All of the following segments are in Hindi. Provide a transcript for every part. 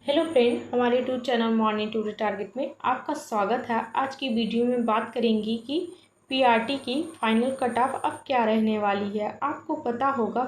हेलो फ्रेंड, हमारे YouTube channel morning to target में आपका स्वागत है। आज की वीडियो में बात करेंगे कि पीआरटी की फाइनल कट ऑफ अब क्या रहने वाली है। आपको पता होगा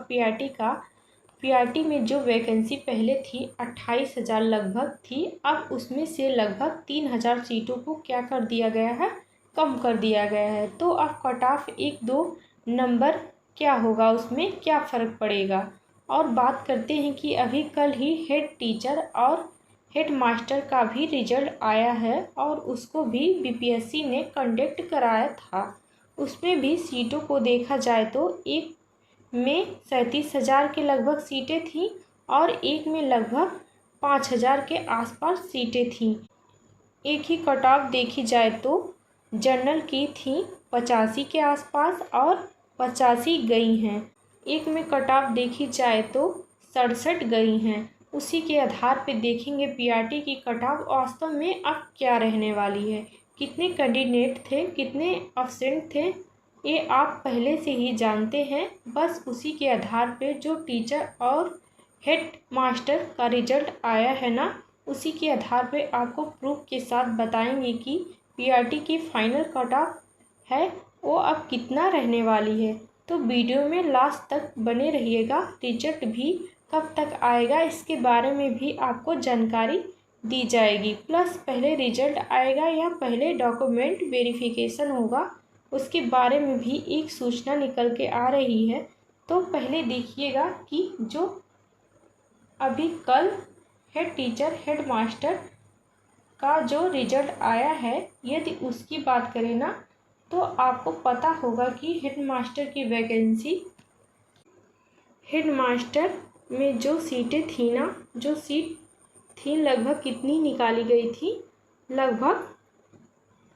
पीआरटी में जो वैकेंसी पहले थी 28,000 लगभग थी, अब उसमें से लगभग 3,000 सीटों को क्या कर दिया गया है, कम कर दिया गया है। तो अब कट ऑफ 1-2 नंबर क्या होगा, उसमें क्या फ़र्क पड़ेगा। और बात करते हैं कि अभी कल ही हेड टीचर और हेड मास्टर का भी रिजल्ट आया है और उसको भी बीपीएससी ने कंडक्ट कराया था। उसमें भी सीटों को देखा जाए तो एक में 37,000 के लगभग सीटें थीं और एक में लगभग 5,000 के आसपास सीटें थीं। एक ही कट ऑफ देखी जाए तो जनरल की थी 85 के आसपास और 85 गई हैं। एक में कट ऑफ देखी जाए तो 67 गई हैं। उसी के आधार पे देखेंगे पीआरटी की कट ऑफ वास्तव में अब क्या रहने वाली है, कितने कैंडिडेट थे, कितने अब्सेंट थे, ये आप पहले से ही जानते हैं। बस उसी के आधार पे जो टीचर और हेड मास्टर का रिजल्ट आया है ना, उसी के आधार पे आपको प्रूफ के साथ बताएंगे कि पीआरटी की फाइनल कट ऑफ है वो अब कितना रहने वाली है। तो वीडियो में लास्ट तक बने रहिएगा। रिजल्ट भी कब तक आएगा इसके बारे में भी आपको जानकारी दी जाएगी। प्लस पहले रिजल्ट आएगा या पहले डॉक्यूमेंट वेरिफिकेशन होगा, उसके बारे में भी एक सूचना निकल के आ रही है। तो पहले देखिएगा कि जो अभी कल हेड टीचर हेड मास्टर का जो रिजल्ट आया है, यदि उसकी बात करें ना, तो आपको पता होगा कि हेड मास्टर की वैकेंसी, हेड मास्टर में जो सीटें थी ना, जो सीट थी लगभग कितनी निकाली गई थी, लगभग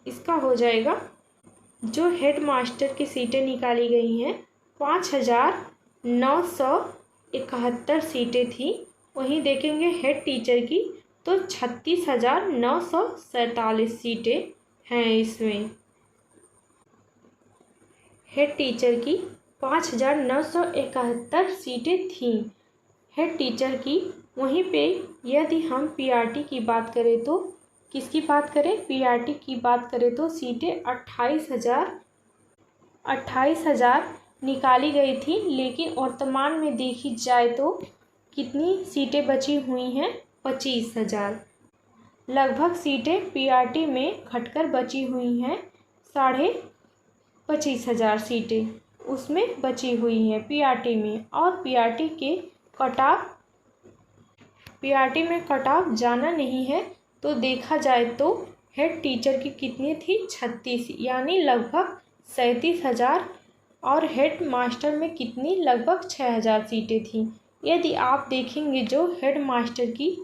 इसका हो जाएगा, जो हेड मास्टर की सीटें निकाली गई हैं 5,971 सीटें थी। वहीं देखेंगे हेड टीचर की तो 36,947 सीटें हैं। इसमें हेड टीचर की 5,971 सीटें थीं हेड टीचर की। वहीं पे यदि हम पीआरटी की बात करें तो किसकी बात करें, पीआरटी की बात करें तो सीटें 28,000 निकाली गई थी। लेकिन वर्तमान में देखी जाए तो कितनी सीटें बची हुई हैं, 25,000 लगभग सीटें पीआरटी में घटकर बची हुई हैं। 25,500 सीटें उसमें बची हुई हैं पीआरटी में। और पीआरटी में कट ऑफ जाना नहीं है तो देखा जाए तो हेड टीचर की कितनी थी, 36, यानी लगभग 37,000। और हेड मास्टर में कितनी, लगभग 6,000 सीटें थी। यदि आप देखेंगे जो हेड मास्टर की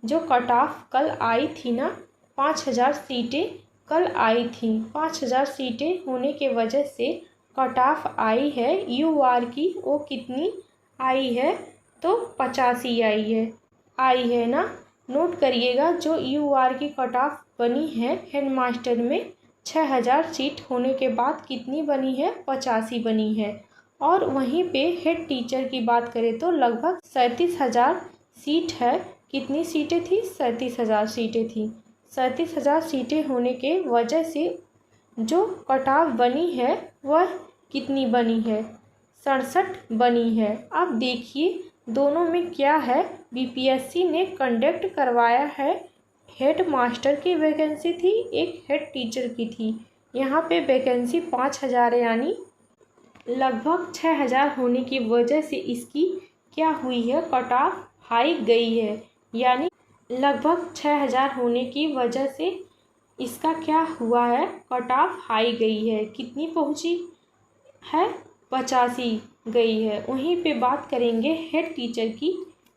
जो कट ऑफ कल आई थी ना, 5,000 सीटें कल आई थी। 5,000 सीटें होने के वजह से कट ऑफ आई है यूआर की, वो कितनी आई है, तो 85 आई है ना। नोट करिएगा, जो यूआर की कट ऑफ बनी है हेड मास्टर में 6,000 सीट होने के बाद कितनी बनी है, 85 बनी है। और वहीं पे हेड टीचर की बात करें तो लगभग 37,000 सीट है। कितनी सीटें थी, 37,000 सीटें थी। 37,000 सीटें होने के वजह से जो कट ऑफ बनी है वह कितनी बनी है, 67 बनी है। अब देखिए दोनों में क्या है, बीपीएससी ने कंडक्ट करवाया है, हेड मास्टर की वैकेंसी थी, एक हेड टीचर की थी। यहाँ पे वैकेंसी 5,000 यानी लगभग 6,000 होने की वजह से इसकी क्या हुई है, कट ऑफ हाई गई है। यानी लगभग 6,000 होने की वजह से इसका क्या हुआ है, कट ऑफ हाई गई है। कितनी पहुँची है, 85 गई है। वहीं पे बात करेंगे हेड टीचर की।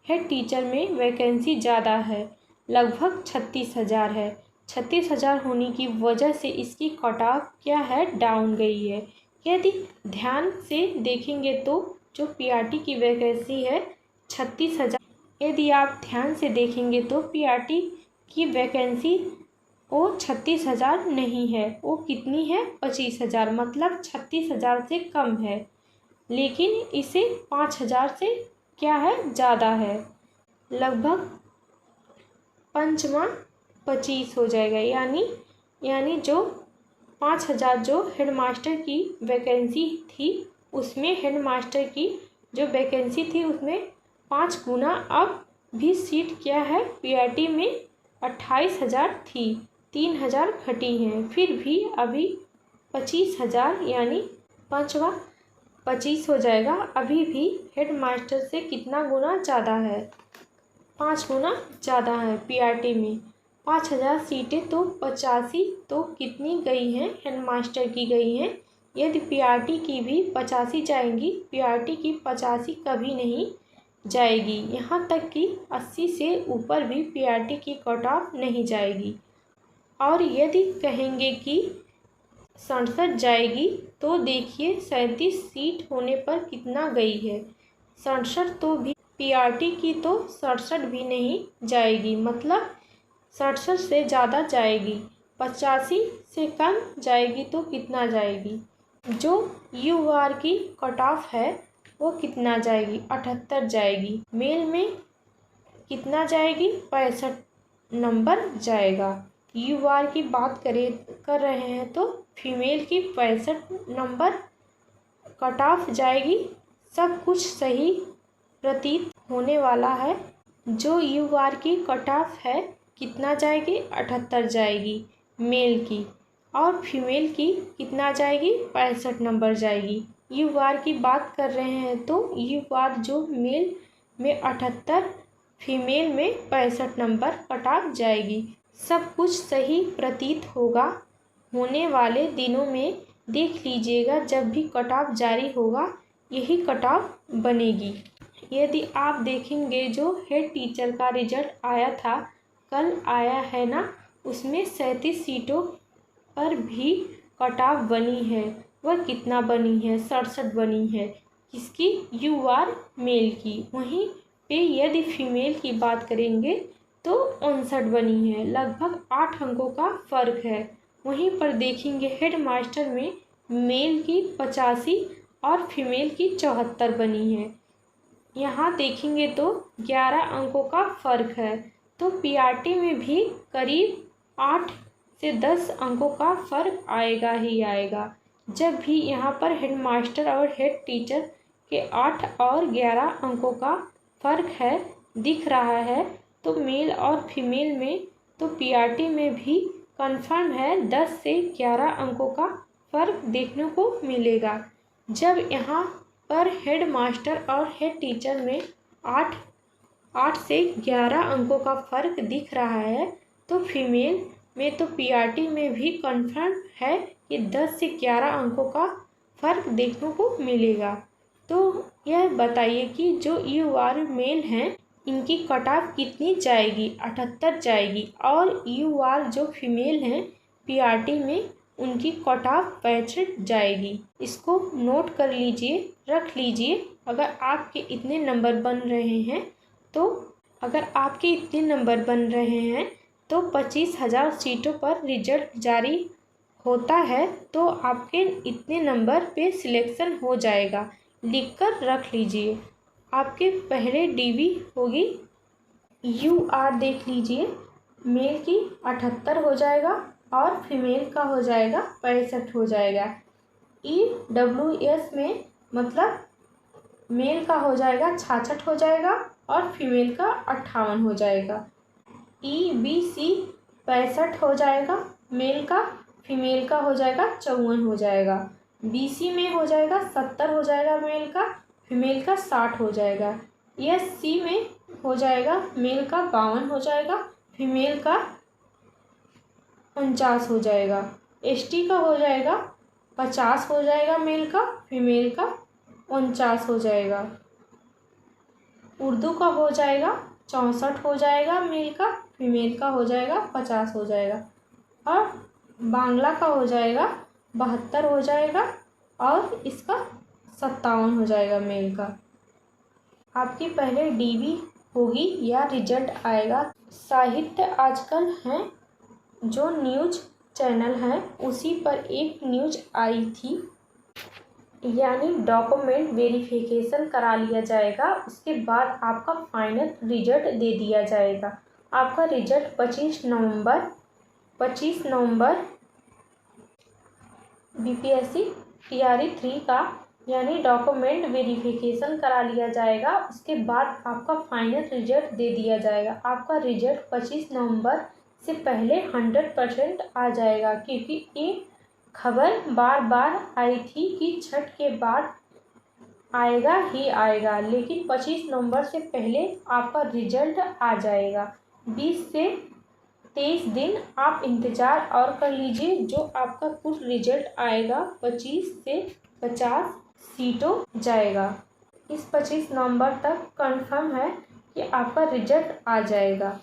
हेड टीचर में वैकेंसी ज़्यादा है, लगभग 36,000 है। 36,000 होने की वजह से इसकी कट ऑफ क्या है, डाउन गई है। यदि ध्यान से देखेंगे तो जो पीआरटी की वैकेंसी है 36,000, यदि आप ध्यान से देखेंगे तो पीआरटी की वैकेंसी वो 36,000 नहीं है, वो कितनी है, 25,000, मतलब 36,000 से कम है। लेकिन इसे 5,000 से क्या है, ज़्यादा है। लगभग 5वां 25 हो जाएगा। यानी जो 5000 जो हेडमास्टर की वैकेंसी थी उसमें हेडमास्टर की जो वैकेंसी थी उसमें 5 गुना अब भी सीट क्या है पीआरटी में 28,000 थी, 3,000 घटी हैं। फिर भी अभी 25,000 यानी 5वां 25 हो जाएगा। अभी भी हेडमास्टर से कितना गुना ज़्यादा है, 5 गुना ज़्यादा है। पीआरटी में 5,000 सीटें तो 85 तो कितनी गई हैं हेडमास्टर की गई हैं। यदि पीआरटी की भी 85 जाएंगी, पीआरटी की 85 कभी नहीं जाएगी। यहाँ तक कि 80 से ऊपर भी पीआरटी की कट ऑफ नहीं जाएगी। और यदि कहेंगे कि 67 जाएगी तो देखिए 37 सीट होने पर कितना गई है। 67 तो भी पीआरटी की तो 67 भी नहीं जाएगी, मतलब 67 से ज़्यादा जाएगी। 85 से कम जाएगी तो कितना जाएगी। जो यूआर की कट ऑफ है वो कितना जाएगी, 78 जाएगी। मेल में कितना जाएगी, 65 नंबर जाएगा। यूआर की बात कर रहे हैं तो फीमेल की 65 नंबर कट ऑफ जाएगी। सब कुछ सही प्रतीत होने वाला है। जो यूआर की कट ऑफ है कितना जाएगी, 78 जाएगी मेल की, और फीमेल की कितना जाएगी, 65 नंबर जाएगी। यूआर की बात कर रहे हैं तो यूआर जो मेल में 78, फीमेल में 65 नंबर कट ऑफ जाएगी। सब कुछ सही प्रतीत होगा। होने वाले दिनों में देख लीजिएगा, जब भी कट ऑफ जारी होगा यही कट ऑफ बनेगी। यदि आप देखेंगे जो हेड टीचर का रिजल्ट आया था, कल आया है ना, उसमें 37 सीटों पर भी कट ऑफ बनी है। वह कितना बनी है, 67 बनी है। किसकी, यूआर मेल की। वहीं पे यदि फीमेल की बात करेंगे तो 59 बनी है, लगभग 8 अंकों का फ़र्क है। वहीं पर देखेंगे हेड मास्टर में मेल की 85 और फीमेल की 74 बनी है। यहाँ देखेंगे तो 11 अंकों का फ़र्क है। तो पीआरटी में भी करीब 8 से 10 अंकों का फ़र्क आएगा ही आएगा। जब भी यहाँ पर हेड मास्टर और हेड टीचर के 8 और 11 अंकों का फ़र्क है दिख रहा है, तो मेल और फीमेल में तो पीआरटी में भी कंफर्म है 10 से 11 अंकों का फ़र्क देखने को मिलेगा। जब यहाँ पर हेड मास्टर और हेड टीचर में 8 से 11 अंकों का फ़र्क दिख रहा है, तो फीमेल में तो पीआरटी में भी कंफर्म है कि 10 से 11 अंकों का फ़र्क देखने को मिलेगा। तो यह बताइए कि जो यूआर मेल हैं इनकी कट ऑफ कितनी जाएगी, 78 जाएगी, और यूआर जो फीमेल हैं पीआरटी में उनकी कट ऑफ 65 जाएगी। इसको नोट कर लीजिए, रख लीजिए। अगर आपके इतने नंबर बन रहे हैं तो 25,000 सीटों पर रिजल्ट जारी होता है तो आपके इतने नंबर पे सिलेक्शन हो जाएगा। लिखकर रख लीजिए। आपके पहले डीबी होगी, यूआर देख लीजिए, मेल की 78 हो जाएगा और फीमेल का हो जाएगा 65 हो जाएगा। EWS में मतलब मेल का हो जाएगा 66 हो जाएगा और फीमेल का 58 हो जाएगा। EBC 65 हो जाएगा मेल का, फीमेल का हो जाएगा 54 हो जाएगा। BC में हो जाएगा 70 हो जाएगा मेल का, फीमेल का 60 हो जाएगा। SC में हो जाएगा मेल का 52 हो जाएगा, फीमेल का 49 हो जाएगा। ST का हो जाएगा 50 हो जाएगा मेल का, फीमेल का 49 हो जाएगा। उर्दू का हो जाएगा 64 हो जाएगा मेल का, फीमेल का हो जाएगा 50 हो जाएगा। और बांग्ला का हो जाएगा 72 हो जाएगा और इसका 57 हो जाएगा मेल का। आपकी पहले डीबी होगी या रिजल्ट आएगा। साहित्य आजकल हैं जो न्यूज़ चैनल हैं उसी पर एक न्यूज़ आई थी, यानी डॉक्यूमेंट वेरिफिकेशन करा लिया जाएगा, उसके बाद आपका फाइनल रिजल्ट दे दिया जाएगा। आपका रिजल्ट 25 नवंबर बीपीएससी टीआरई 3 का यानी डॉक्यूमेंट वेरिफिकेशन करा लिया जाएगा। उसके बाद आपका फाइनल रिजल्ट दे दिया जाएगा। आपका रिजल्ट 25 नवंबर से पहले 100% आ जाएगा, क्योंकि ये खबर बार बार आई थी कि छठ के बाद आएगा ही आएगा, लेकिन 25 नवंबर से पहले आपका रिजल्ट आ जाएगा। 20 से 23 दिन आप इंतज़ार और कर लीजिए, जो आपका कुल रिजल्ट आएगा 25 से 50 सीटों जाएगा। इस 25 नवंबर तक कंफर्म है कि आपका रिजल्ट आ जाएगा।